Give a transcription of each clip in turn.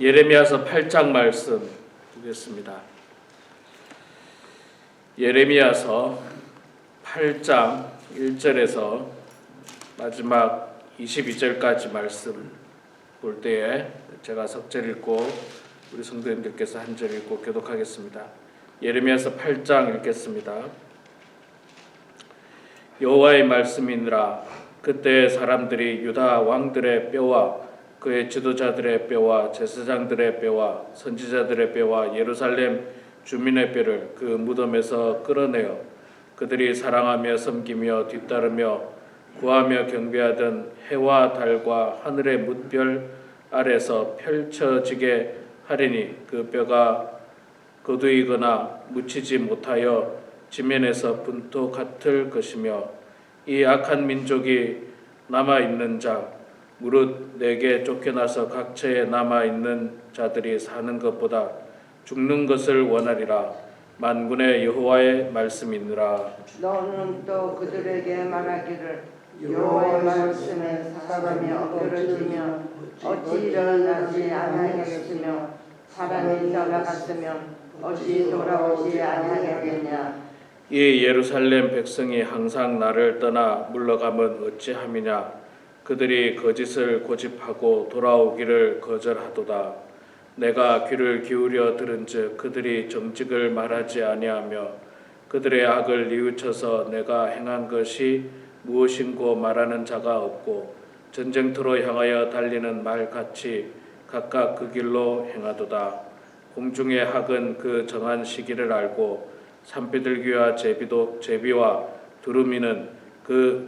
예레미야서 8장 말씀 보겠습니다. 예레미야서 8장 1절에서 마지막 22절까지 말씀 볼 때에 제가 석절 읽고 우리 성도님들께서 한 절 읽고 교독하겠습니다. 예레미야서 8장 읽겠습니다. 여호와의 말씀이니라. 그때 사람들이 유다 왕들의 뼈와 그의 지도자들의 뼈와 제사장들의 뼈와 선지자들의 뼈와 예루살렘 주민의 뼈를 그 무덤에서 끌어내어 그들이 사랑하며 섬기며 뒤따르며 구하며 경배하던 해와 달과 하늘의 뭇별 아래서 펼쳐지게 하리니 그 뼈가 거두이거나 묻히지 못하여 지면에서 분토 같을 것이며 이 악한 민족이 남아있는 자 무릇 내게 쫓겨나서 각처에 남아있는 자들이 사는 것보다 죽는 것을 원하리라. 만군의 여호와의 말씀이니라. 너는 또 그들에게 말하기를 여호와의 말씀에 사람이 엎드러지며 어찌 일어나지 아니하겠으며 사람이 떠나갔으면 어찌 돌아오지 아니하겠느냐. 이 예루살렘 백성이 항상 나를 떠나 물러가면 어찌함이냐. 그들이 거짓을 고집하고 돌아오기를 거절하도다. 내가 귀를 기울여 들은즉 그들이 정직을 말하지 아니하며 그들의 악을 뉘우쳐서 내가 행한 것이 무엇인고 말하는 자가 없고 전쟁터로 향하여 달리는 말같이 각각 그 길로 행하도다. 공중의 학은 그 정한 시기를 알고 산비둘기와 제비와 두루미는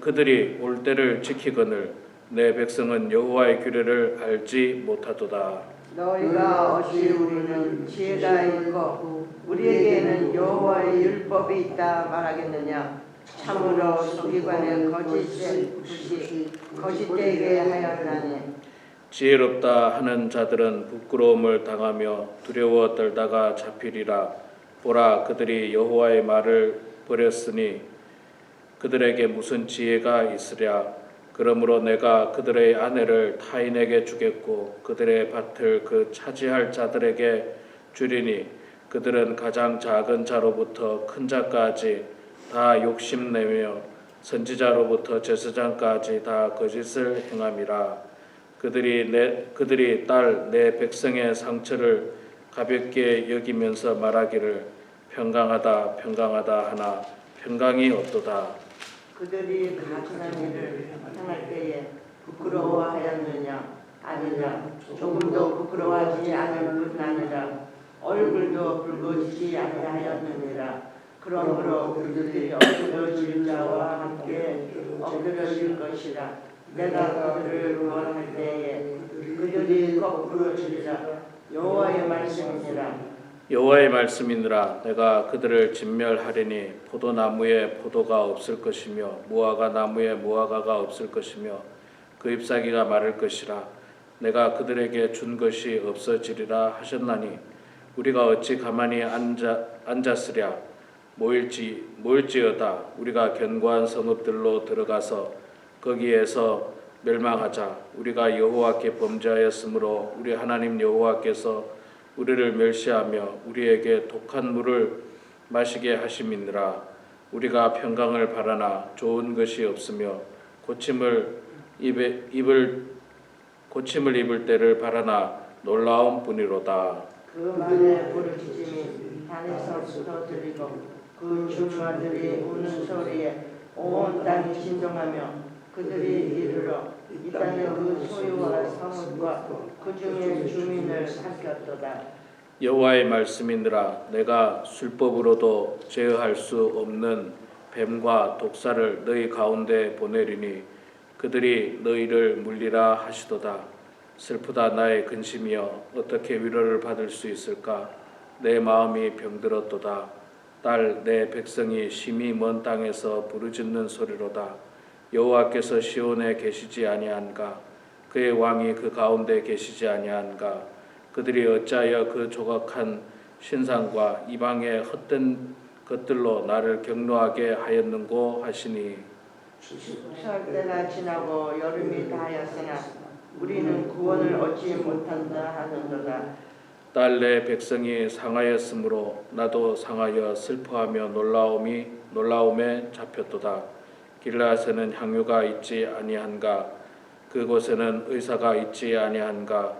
그들이 올 때를 지키거늘 내 백성은 여호와의 규례를 알지 못하도다. 너희가 어찌 우리는 지혜가 있고 우리에게는 여호와의 율법이 있다 말하겠느냐. 참으로 서기관의 거짓이 거짓되게 하였나니. 지혜롭다 하는 자들은 부끄러움을 당하며 두려워 떨다가 잡히리라. 보라, 그들이 여호와의 말을 버렸으니 그들에게 무슨 지혜가 있으랴. 그러므로 내가 그들의 아내를 타인에게 주겠고 그들의 밭을 그 차지할 자들에게 주리니 그들은 가장 작은 자로부터 큰 자까지 다 욕심내며 선지자로부터 제사장까지 다 거짓을 행함이라. 그들이 딸 내 백성의 상처를 가볍게 여기면서 말하기를 평강하다 평강하다 하나 평강이 없도다. 그들이 가증한 일을 행할 때에 부끄러워하였느냐. 아니냐. 조금도 부끄러워하지 않을 뿐 아니라 얼굴도 붉어지지 아니하였느니라. 그러므로 그들이 엎드러질 자와 함께 엎드러질 것이라. 내가 그들을 구원할 때에 그들이 거꾸로 지리라. 여호와의 말씀이니라. 여호와의 말씀이니라. 내가 그들을 진멸하리니 포도나무에 포도가 없을 것이며 무화과 나무에 무화과가 없을 것이며 그 잎사귀가 마를 것이라. 내가 그들에게 준 것이 없어지리라 하셨나니 우리가 어찌 가만히 앉았으랴. 모일지어다. 우리가 견고한 성읍들로 들어가서 거기에서 멸망하자. 우리가 여호와께 범죄하였으므로 우리 하나님 여호와께서 우리를 멸시하며 우리에게 독한 물을 마시게 하심이니라. 우리가 평강을 바라나 좋은 것이 없으며 고침을 입을 때를 바라나 놀라운 뿐이로다. 그만의 부르짖음이 산에서부터 들리고 그 중마들이 우는 소리에 온 땅이 진동하며 그들이 이르러 이 땅의 그 소유와 성읍과 그 중의 주민을 삼켰도다. 여호와의 말씀이니라. 내가 술법으로도 제어할 수 없는 뱀과 독사를 너희 가운데 보내리니 그들이 너희를 물리라 하시도다. 슬프다 나의 근심이여 어떻게 위로를 받을 수 있을까. 내 마음이 병들었도다. 딸 내 백성이 심히 먼 땅에서 부르짖는 소리로다. 여호와께서 시온에 계시지 아니한가. 그의 왕이 그 가운데 계시지 아니한가. 그들이 어찌하여 그 조각한 신상과 이방의 헛된 것들로 나를 경노하게 하였는고 하시니. 설때가 지나고 여름이 다하였으나 우리는 구원을 얻지 못한다 하는도다. 딸내 백성이 상하였으므로 나도 상하여 슬퍼하며 놀라움에 잡혔도다. 길라앗에는 향유가 있지 아니한가? 그곳에는 의사가 있지 아니한가?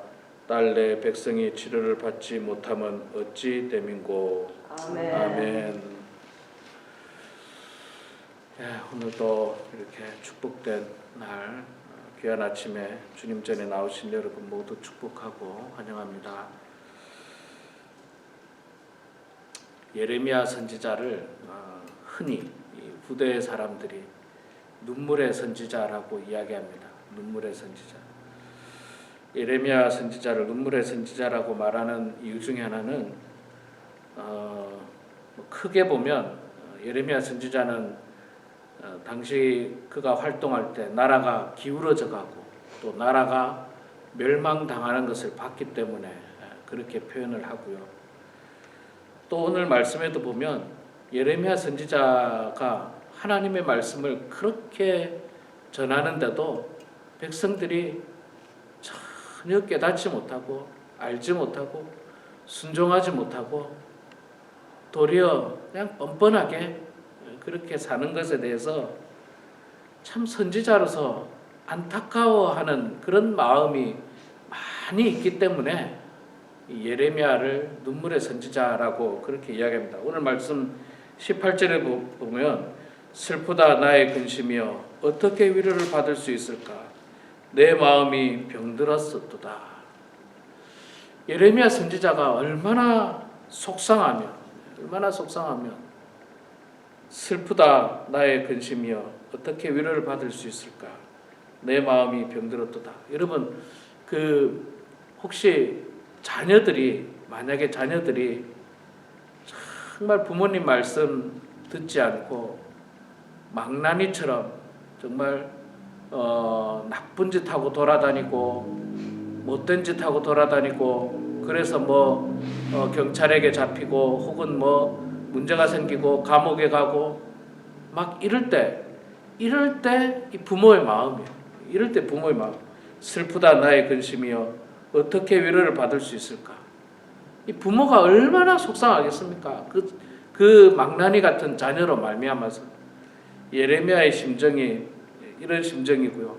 딸내 백성이 치료를 받지 못함은 어찌 됨인고. 아멘. 아멘. 오늘도 이렇게 축복된 날, 귀한 아침에 주님 전에 나오신 여러분 모두 축복하고 환영합니다. 예레미야 선지자를 흔히 후대 사람들이 눈물의 선지자라고 이야기합니다. 눈물의 선지자. 예레미야 선지자를 눈물의 선지자라고 말하는 이유 중에 하나는 크게 보면 예레미야 선지자는 당시 그가 활동할 때 나라가 기울어져 가고 또 나라가 멸망당하는 것을 봤기 때문에 그렇게 표현을 하고요. 또 오늘 말씀에도 보면 예레미야 선지자가 하나님의 말씀을 그렇게 전하는데도 백성들이 전혀 깨닫지 못하고 알지 못하고 순종하지 못하고 도리어 그냥 뻔뻔하게 그렇게 사는 것에 대해서 참 선지자로서 안타까워하는 그런 마음이 많이 있기 때문에 예레미야를 눈물의 선지자라고 그렇게 이야기합니다. 오늘 말씀 18절에 보면 슬프다 나의 근심이여 어떻게 위로를 받을 수 있을까? 내 마음이 병들었었도다. 예레미야 선지자가 얼마나 속상하며 슬프다 나의 근심이여 어떻게 위로를 받을 수 있을까? 내 마음이 병들었도다. 여러분 혹시 만약에 자녀들이 정말 부모님 말씀 듣지 않고 망나니처럼 정말 나쁜 짓 하고 돌아다니고 못된 짓 하고 돌아다니고 그래서 경찰에게 잡히고 혹은 문제가 생기고 감옥에 가고 막 이럴 때 이 부모의 마음이에요. 이럴 때 부모의 마음 슬프다 나의 근심이여 어떻게 위로를 받을 수 있을까? 이 부모가 얼마나 속상하겠습니까? 그 망나니 같은 자녀로 말미암아서 예레미야의 심정이 이런 심정이고요.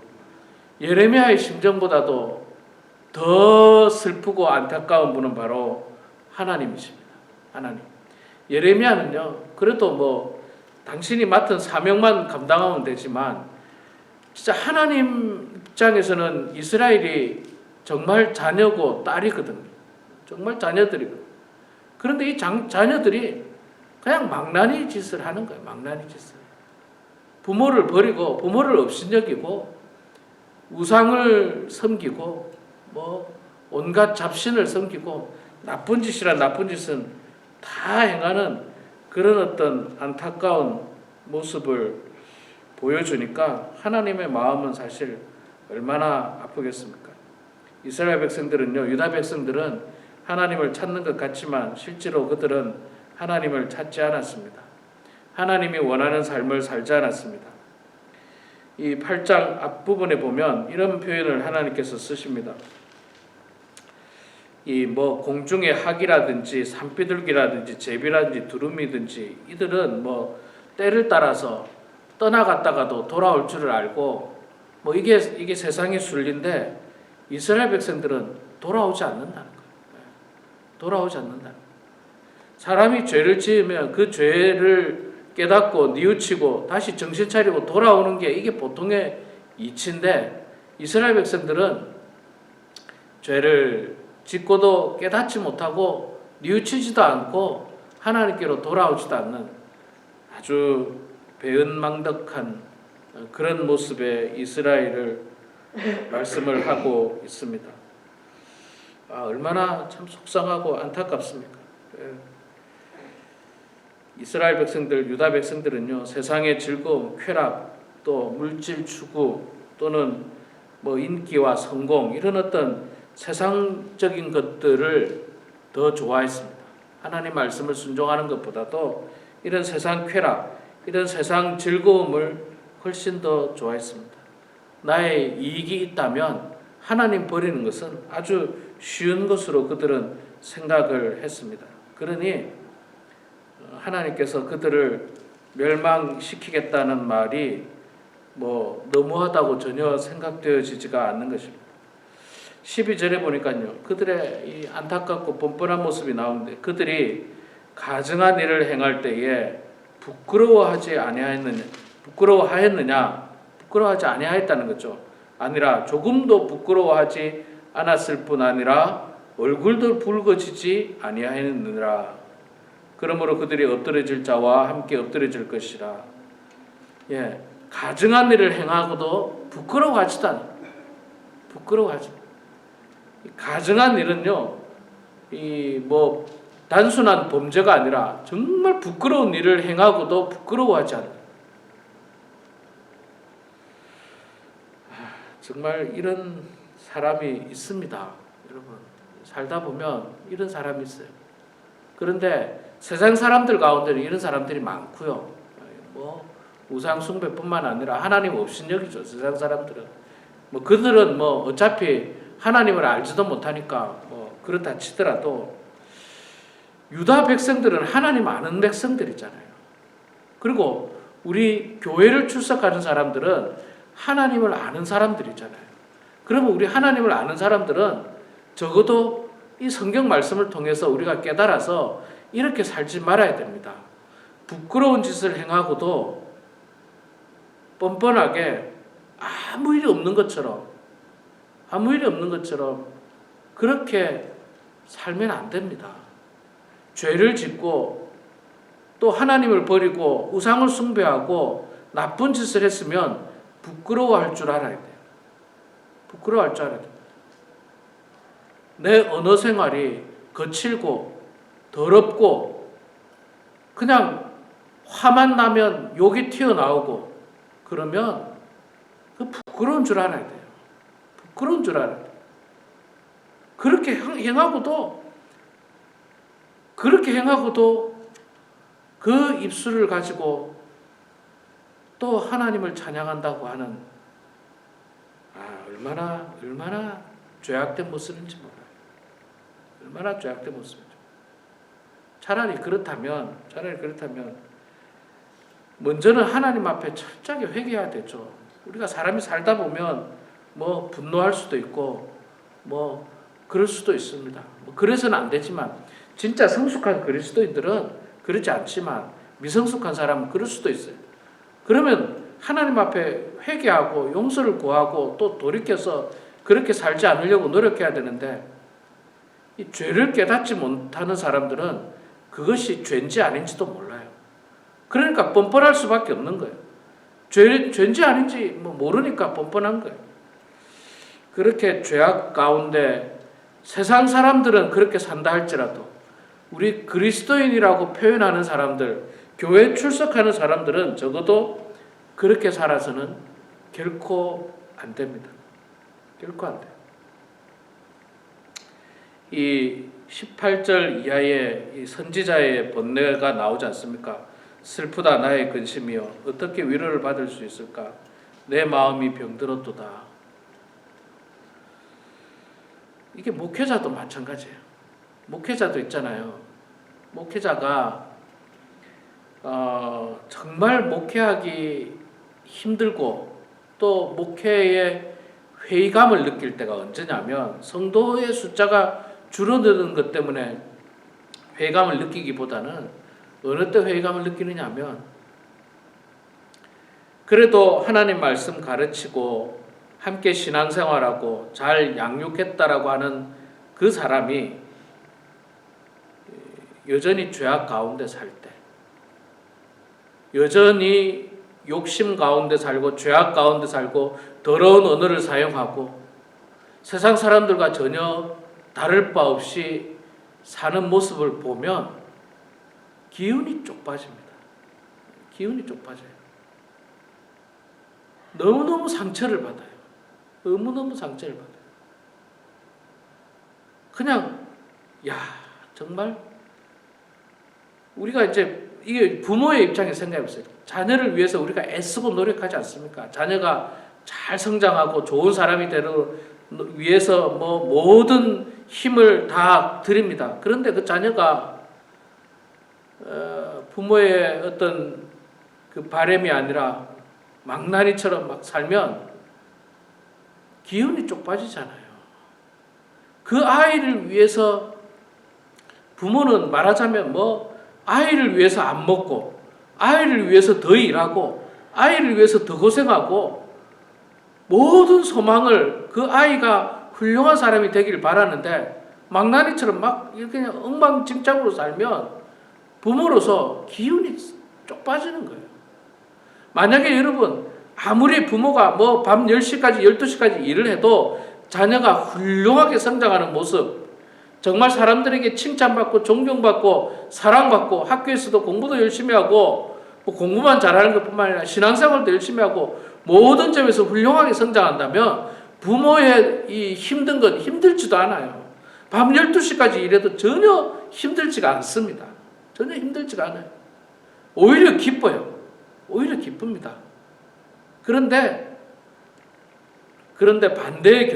예레미야의 심정보다도 더 슬프고 안타까운 분은 바로 하나님이십니다. 하나님. 예레미야는요. 그래도 당신이 맡은 사명만 감당하면 되지만 진짜 하나님 입장에서는 이스라엘이 정말 자녀고 딸이거든요. 정말 자녀들이거든요. 그런데 이 자녀들이 그냥 망나니 짓을 하는 거예요. 망나니 짓을. 부모를 버리고 부모를 업신여기고 우상을 섬기고 온갖 잡신을 섬기고 나쁜 짓이란 나쁜 짓은 다 행하는 그런 어떤 안타까운 모습을 보여주니까 하나님의 마음은 사실 얼마나 아프겠습니까? 이스라엘 백성들은요, 유다 백성들은 하나님을 찾는 것 같지만 실제로 그들은 하나님을 찾지 않았습니다. 하나님이 원하는 삶을 살지 않았습니다. 이 8장 앞부분에 보면 이런 표현을 하나님께서 쓰십니다. 공중의 학이라든지 산비둘기라든지 제비라든지 두루미든지 이들은 때를 따라서 떠나갔다가도 돌아올 줄을 알고 이게 세상의 순리인데 이스라엘 백성들은 돌아오지 않는다는 거예요. 돌아오지 않는다는 거예요. 사람이 죄를 지으면 그 죄를 깨닫고 뉘우치고 다시 정신 차리고 돌아오는 게 이게 보통의 이치인데 이스라엘 백성들은 죄를 짓고도 깨닫지 못하고 뉘우치지도 않고 하나님께로 돌아오지도 않는 아주 배은망덕한 그런 모습의 이스라엘을 말씀을 하고 있습니다. 얼마나 참 속상하고 안타깝습니까? 이스라엘 백성들, 유다 백성들은요, 세상의 즐거움, 쾌락, 또 물질 추구 또는 인기와 성공 이런 어떤 세상적인 것들을 더 좋아했습니다. 하나님 말씀을 순종하는 것보다도 이런 세상 쾌락, 이런 세상 즐거움을 훨씬 더 좋아했습니다. 나의 이익이 있다면 하나님 버리는 것은 아주 쉬운 것으로 그들은 생각을 했습니다. 그러니 하나님께서 그들을 멸망시키겠다는 말이 너무하다고 전혀 생각되어지지가 않는 것입니다. 12절에 보니까요, 그들의 이 안타깝고 뻔뻔한 모습이 나오는데, 그들이 가증한 일을 행할 때에 부끄러워하지 아니하였다는 거죠. 아니라 조금도 부끄러워하지 않았을 뿐 아니라 얼굴도 붉어지지 아니하였느니라. 그러므로 그들이 엎드러질 자와 함께 엎드러질 것이라. 가증한 일을 행하고도 부끄러워하지도 않아요. 부끄러워하지. 가증한 일은요, 단순한 범죄가 아니라 정말 부끄러운 일을 행하고도 부끄러워하지 않아요. 정말 이런 사람이 있습니다. 여러분, 살다 보면 이런 사람이 있어요. 그런데 세상 사람들 가운데는 이런 사람들이 많고요. 우상 숭배뿐만 아니라 하나님 업신여기죠. 세상 사람들은 그들은 어차피 하나님을 알지도 못하니까 그렇다 치더라도 유다 백성들은 하나님 아는 백성들이잖아요. 그리고 우리 교회를 출석하는 사람들은 하나님을 아는 사람들이잖아요. 그러면 우리 하나님을 아는 사람들은 적어도 이 성경 말씀을 통해서 우리가 깨달아서 이렇게 살지 말아야 됩니다. 부끄러운 짓을 행하고도 뻔뻔하게 아무 일이 없는 것처럼 그렇게 살면 안 됩니다. 죄를 짓고 또 하나님을 버리고 우상을 숭배하고 나쁜 짓을 했으면 부끄러워할 줄 알아야 돼요. 부끄러워할 줄 알아야 돼요. 내 언어 생활이 거칠고 더럽고 그냥 화만 나면 욕이 튀어나오고 그러면 그 부끄러운 줄 알아야 돼요. 부끄러운 줄 알아야 돼요. 그렇게 행하고도 그 입술을 가지고 또 하나님을 찬양한다고 하는 얼마나 죄악된 모습인지 몰라요. 얼마나 죄악된 모습인지. 차라리 그렇다면 먼저는 하나님 앞에 철저하게 회개해야 되죠. 우리가 사람이 살다 보면 분노할 수도 있고 그럴 수도 있습니다. 그래서는 안 되지만 진짜 성숙한 그리스도인들은 그렇지 않지만 미성숙한 사람은 그럴 수도 있어요. 그러면 하나님 앞에 회개하고 용서를 구하고 또 돌이켜서 그렇게 살지 않으려고 노력해야 되는데 이 죄를 깨닫지 못하는 사람들은 그것이 죄인지 아닌지도 몰라요. 그러니까 뻔뻔할 수밖에 없는 거예요. 죄인지 아닌지 모르니까 뻔뻔한 거예요. 그렇게 죄악 가운데 세상 사람들은 그렇게 산다 할지라도 우리 그리스도인이라고 표현하는 사람들, 교회 출석하는 사람들은 적어도 그렇게 살아서는 결코 안 됩니다. 결코 안 돼요. 이 18절 이하의 이 선지자의 번뇌가 나오지 않습니까? 슬프다 나의 근심이여 어떻게 위로를 받을 수 있을까? 내 마음이 병들었도다. 이게 목회자도 마찬가지예요. 목회자도 있잖아요. 목회자가 정말 목회하기 힘들고 또 목회에 회의감을 느낄 때가 언제냐면 성도의 숫자가 줄어드는 것 때문에 회의감을 느끼기보다는 어느 때 회의감을 느끼느냐면 그래도 하나님 말씀 가르치고 함께 신앙생활하고 잘 양육했다라고 하는 그 사람이 여전히 죄악 가운데 살 때, 여전히 욕심 가운데 살고 죄악 가운데 살고 더러운 언어를 사용하고 세상 사람들과 전혀 다를 바 없이 사는 모습을 보면 기운이 쪽 빠집니다. 기운이 쪽 빠져요. 너무너무 상처를 받아요. 너무너무 상처를 받아요. 그냥 정말 우리가 이제 이게 부모의 입장에서 생각해보세요. 자녀를 위해서 우리가 애쓰고 노력하지 않습니까? 자녀가 잘 성장하고 좋은 사람이 위해서 뭐 모든 힘을 다 드립니다. 그런데 그 자녀가 부모의 어떤 그 바람이 아니라 망나니처럼 막 살면 기운이 쪽 빠지잖아요. 그 아이를 위해서 부모는 말하자면 뭐 아이를 위해서 안 먹고 아이를 위해서 더 일하고 아이를 위해서 더 고생하고 모든 소망을 그 아이가 훌륭한 사람이 되길 바라는데 망나니처럼 막 이렇게 그냥 엉망진창으로 살면 부모로서 기운이 쪽 빠지는 거예요. 만약에 여러분 아무리 부모가 뭐 밤 10시까지 12시까지 일을 해도 자녀가 훌륭하게 성장하는 모습, 정말 사람들에게 칭찬받고 존경받고 사랑받고 학교에서도 공부도 열심히 하고 뭐 공부만 잘하는 것뿐만 아니라 신앙생활도 열심히 하고 모든 점에서 훌륭하게 성장한다면 부모의 이 힘든 건 힘들지도 않아요. 밤 12시까지 일해도 전혀 힘들지가 않습니다. 전혀 힘들지가 않아요. 오히려 기뻐요. 오히려 기쁩니다. 그런데 반대의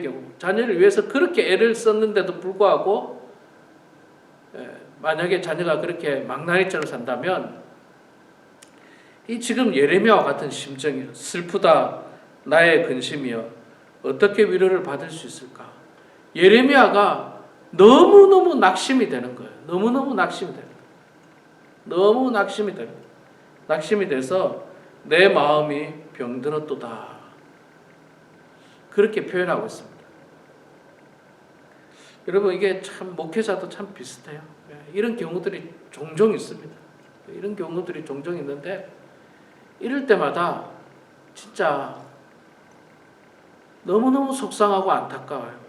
경우 자녀를 위해서 그렇게 애를 썼는데도 불구하고 만약에 자녀가 그렇게 망나니처럼 산다면 이 지금 예레미야와 같은 심정이요, 슬프다 나의 근심이여 어떻게 위로를 받을 수 있을까? 예레미야가 너무너무 낙심이 되는 거예요. 너무너무 낙심이 되는 거예요. 너무 낙심이 되는 거예요. 낙심이 돼서 내 마음이 병들었도다. 그렇게 표현하고 있습니다. 여러분 이게 참 목회자도 참 비슷해요. 이런 경우들이 종종 있습니다. 이런 경우들이 종종 있는데 이럴 때마다 진짜 너무너무 속상하고 안타까워요.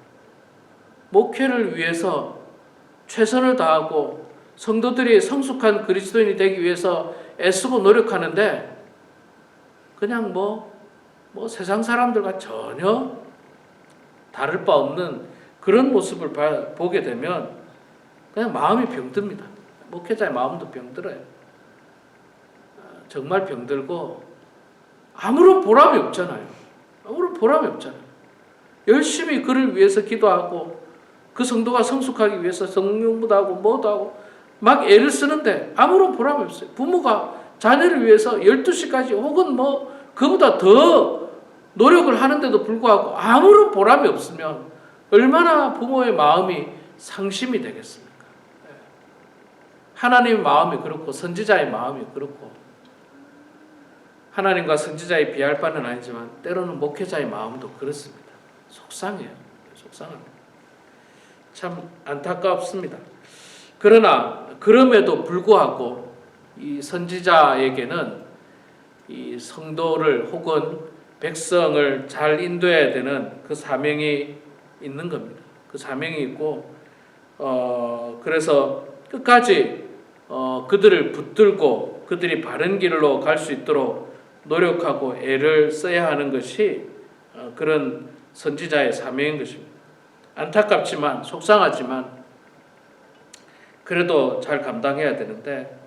목회를 위해서 최선을 다하고 성도들이 성숙한 그리스도인이 되기 위해서 애쓰고 노력하는데 그냥 뭐 세상 사람들과 전혀 다를 바 없는 그런 모습을 보게 되면 그냥 마음이 병듭니다. 목회자의 마음도 병들어요. 정말 병들고 아무런 보람이 없잖아요. 아무런 보람이 없잖아요. 열심히 그를 위해서 기도하고 그 성도가 성숙하기 위해서 성령부도 하고 뭐도 하고 막 애를 쓰는데 아무런 보람이 없어요. 부모가 자녀를 위해서 12시까지 혹은 뭐 그보다 더 노력을 하는데도 불구하고 아무런 보람이 없으면 얼마나 부모의 마음이 상심이 되겠습니까? 하나님의 마음이 그렇고 선지자의 마음이 그렇고 하나님과 선지자에 비할 바는 아니지만 때로는 목회자의 마음도 그렇습니다. 속상해요. 속상합니다. 참 안타깝습니다. 그러나 그럼에도 불구하고 이 선지자에게는 이 성도를 혹은 백성을 잘 인도해야 되는 그 사명이 있는 겁니다. 그 사명이 있고 그래서 끝까지 그들을 붙들고 그들이 바른 길로 갈 수 있도록 노력하고 애를 써야 하는 것이 그런 선지자의 사명인 것입니다. 안타깝지만 속상하지만 그래도 잘 감당해야 되는데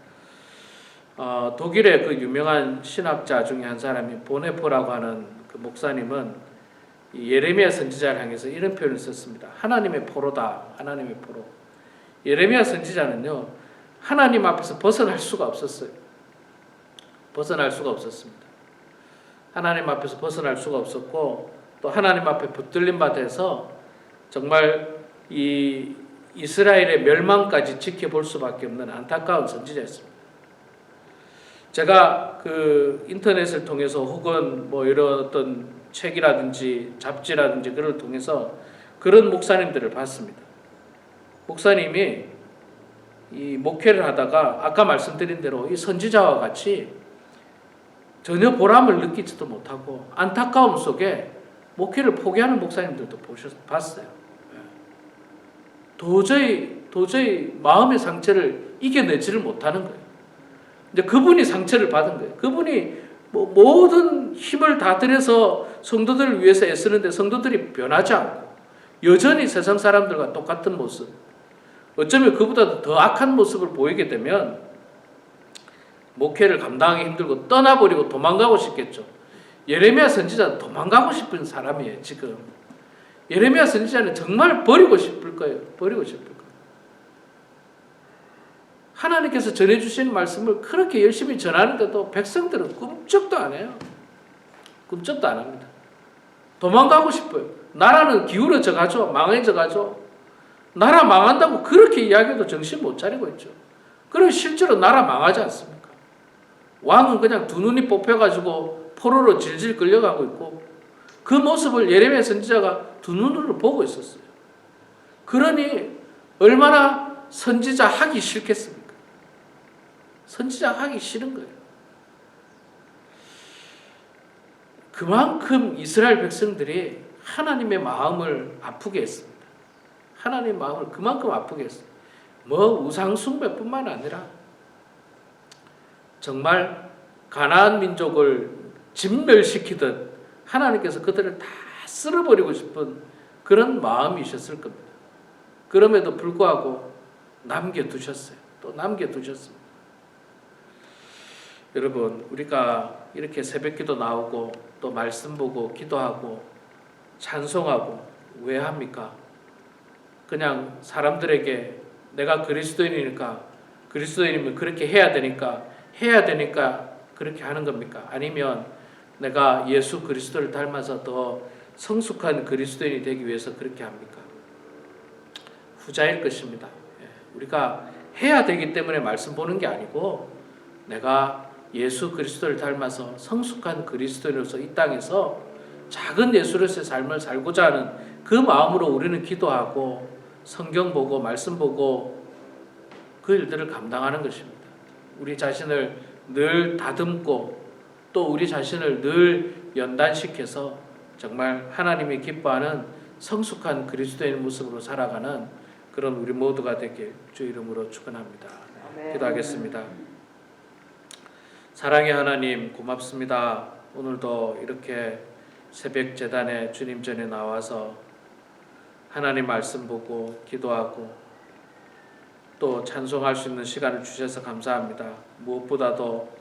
독일의 그 유명한 신학자 중에 한 사람이 보네포라고 하는 그 목사님은 이 예레미야 선지자를 향해서 이런 표현을 썼습니다. 하나님의 포로다. 하나님의 포로. 예레미야 선지자는요 하나님 앞에서 벗어날 수가 없었어요. 벗어날 수가 없었습니다. 하나님 앞에서 벗어날 수가 없었고 또 하나님 앞에 붙들림 받아서 정말 이 이스라엘의 멸망까지 지켜볼 수밖에 없는 안타까운 선지자였습니다. 제가 그 인터넷을 통해서 혹은 뭐 이런 어떤 책이라든지 잡지라든지 그걸 통해서 그런 목사님들을 봤습니다. 목사님이 이 목회를 하다가 아까 말씀드린 대로 이 선지자와 같이 전혀 보람을 느끼지도 못하고 안타까움 속에 목회를 포기하는 목사님들도 봤어요. 도저히 마음의 상처를 이겨내지를 못하는 거예요. 이제 그분이 상처를 받은 거예요. 그분이 모든 힘을 다 들여서 성도들을 위해서 애쓰는데 성도들이 변하지 않고 여전히 세상 사람들과 똑같은 모습, 어쩌면 그보다 더 악한 모습을 보이게 되면 목회를 감당하기 힘들고 떠나버리고 도망가고 싶겠죠. 예레미야 선지자는 도망가고 싶은 사람이에요. 지금 예레미야 선지자는 정말 버리고 싶을 거예요. 버리고 싶을 거예요. 하나님께서 전해주신 말씀을 그렇게 열심히 전하는데도 백성들은 꿈쩍도 안 해요. 꿈쩍도 안 합니다. 도망가고 싶어요. 나라는 기울어져 가죠. 망해져 가죠. 나라 망한다고 그렇게 이야기해도 정신 못 차리고 있죠. 그럼 실제로 나라 망하지 않습니까? 왕은 그냥 두 눈이 뽑혀가지고 포로로 질질 끌려가고 있고 그 모습을 예레미야 선지자가 두 눈으로 보고 있었어요. 그러니 얼마나 선지자 하기 싫겠습니까? 선지자 하기 싫은 거예요. 그만큼 이스라엘 백성들이 하나님의 마음을 아프게 했습니다. 하나님의 마음을 그만큼 아프게 했어요. 뭐 우상 숭배뿐만 아니라 정말 가나안 민족을 진멸시키듯 하나님께서 그들을 다 쓸어버리고 싶은 그런 마음이셨을 겁니다. 그럼에도 불구하고 남겨두셨어요. 또 남겨두셨습니다. 여러분, 우리가 이렇게 새벽기도 나오고 또 말씀 보고 기도하고 찬송하고 왜 합니까? 그냥 사람들에게 내가 그리스도인이니까 그리스도인이면 그렇게 해야 되니까 그렇게 하는 겁니까? 아니면 내가 예수 그리스도를 닮아서 더 성숙한 그리스도인이 되기 위해서 그렇게 합니까? 후자일 것입니다. 우리가 해야 되기 때문에 말씀 보는 게 아니고 내가 예수 그리스도를 닮아서 성숙한 그리스도인으로서 이 땅에서 작은 예수로서의 삶을 살고자 하는 그 마음으로 우리는 기도하고 성경 보고 말씀 보고 그 일들을 감당하는 것입니다. 우리 자신을 늘 다듬고 또 우리 자신을 늘 연단시켜서 정말 하나님이 기뻐하는 성숙한 그리스도인 모습으로 살아가는 그런 우리 모두가 되길 주 이름으로 축원합니다. 기도하겠습니다. 사랑의 하나님 고맙습니다. 오늘도 이렇게 새벽 제단에 주님 전에 나와서 하나님 말씀 보고 기도하고 또 찬송할 수 있는 시간을 주셔서 감사합니다. 무엇보다도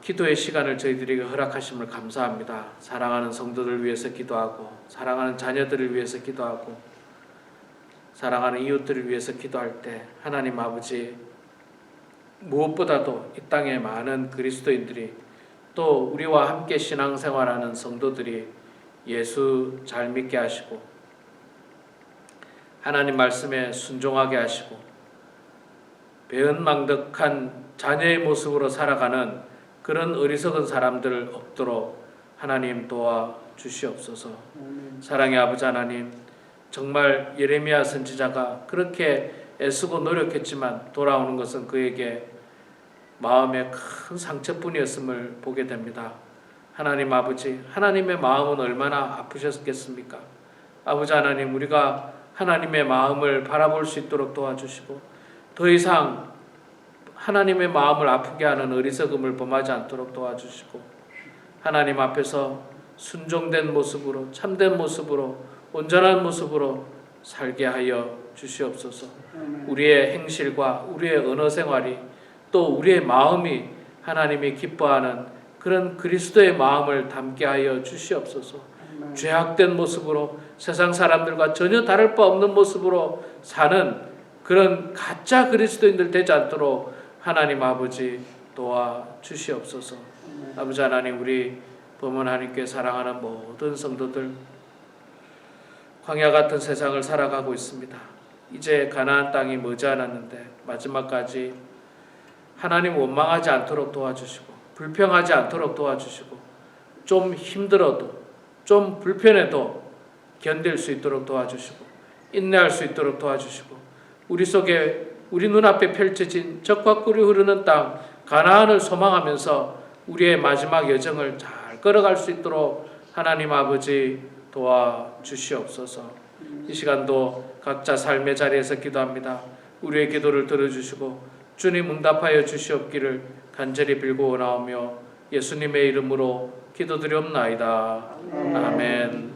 기도의 시간을 저희들에게 허락하심을 감사합니다. 사랑하는 성도들 위해서 기도하고 사랑하는 자녀들을 위해서 기도하고 사랑하는 이웃들을 위해서 기도할 때 하나님 아버지 무엇보다도 이 땅에 많은 그리스도인들이 또 우리와 함께 신앙생활하는 성도들이 예수 잘 믿게 하시고 하나님 말씀에 순종하게 하시고 배은망덕한 자녀의 모습으로 살아가는 그런 어리석은 사람들 없도록 하나님 도와주시옵소서. 사랑의 아버지 하나님, 정말 예레미야 선지자가 그렇게 애쓰고 노력했지만 돌아오는 것은 그에게 마음에 큰 상처뿐이었음을 보게 됩니다. 하나님 아버지, 하나님의 마음은 얼마나 아프셨겠습니까? 아버지 하나님, 우리가 하나님의 마음을 바라볼 수 있도록 도와주시고 더 이상 하나님의 마음을 아프게 하는 어리석음을 범하지 않도록 도와주시고 하나님 앞에서 순종된 모습으로 참된 모습으로 온전한 모습으로 살게 하여 주시옵소서. 우리의 행실과 우리의 언어 생활이 또 우리의 마음이 하나님이 기뻐하는 그런 그리스도의 마음을 담게 하여 주시옵소서. 죄악된 모습으로 세상 사람들과 전혀 다를 바 없는 모습으로 사는 그런 가짜 그리스도인들 되지 않도록 하나님 아버지 도와주시옵소서. 아버지 하나님, 우리 범은 하나님께 사랑하는 모든 성도들 광야 같은 세상을 살아가고 있습니다. 이제 가나안 땅이 머지않았는데 마지막까지 하나님 원망하지 않도록 도와주시고 불평하지 않도록 도와주시고 좀 힘들어도 좀 불편해도 견딜 수 있도록 도와주시고 인내할 수 있도록 도와주시고 우리 속에 우리 눈앞에 펼쳐진 적과 꿀이 흐르는 땅 가나안을 소망하면서 우리의 마지막 여정을 잘 걸어갈 수 있도록 하나님 아버지 도와주시옵소서. 이 시간도 각자 삶의 자리에서 기도합니다. 우리의 기도를 들어주시고 주님 응답하여 주시옵기를 간절히 빌고 원하오며 예수님의 이름으로 기도드리옵나이다. 아멘.